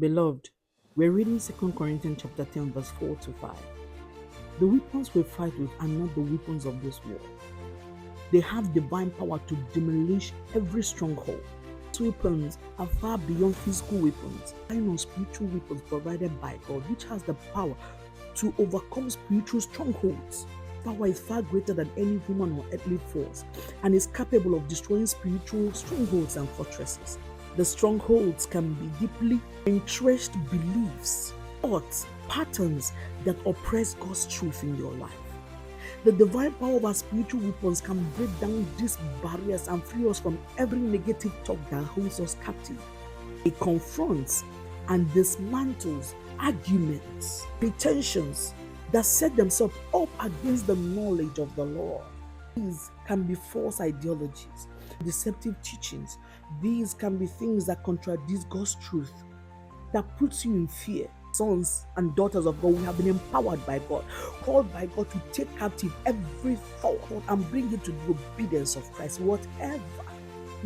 Beloved, we're reading 2 Corinthians chapter 10, verse 4 to 5. The weapons we fight with are not the weapons of this world. They have divine power to demolish every stronghold. These weapons are far beyond physical weapons, relying on spiritual weapons provided by God, which has the power to overcome spiritual strongholds. Power is far greater than any human or earthly force and is capable of destroying spiritual strongholds and fortresses. The strongholds can be deeply entrenched beliefs, thoughts, patterns that oppress God's truth in your life. The divine power of our spiritual weapons can break down these barriers and free us from every negative thought that holds us captive. It confronts and dismantles arguments, pretensions that set themselves up against the knowledge of the Lord. These can be false ideologies, deceptive teachings. These can be things that contradict God's truth, that puts you in fear. Sons and daughters of God, we have been empowered by God, called by God to take captive every thought and bring it to the obedience of Christ. Whatever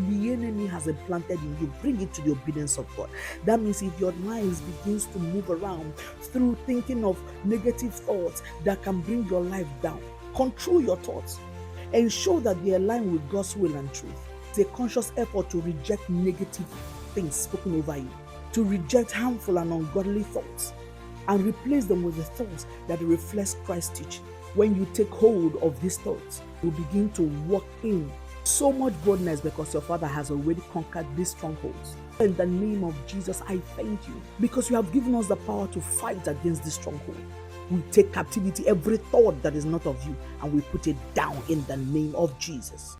the enemy has implanted in you, bring it to the obedience of God. That means if your mind begins to move around through thinking of negative thoughts that can bring your life down, control your thoughts. Ensure that they align with God's will and truth. It's a conscious effort to reject negative things spoken over you, to reject harmful and ungodly thoughts, and replace them with the thoughts that reflect Christ's teaching. When you take hold of these thoughts, you begin to walk in so much boldness because your Father has already conquered these strongholds. In the name of Jesus, I thank you because you have given us the power to fight against this stronghold. We take captivity every thought that is not of you and we put it down in the name of Jesus.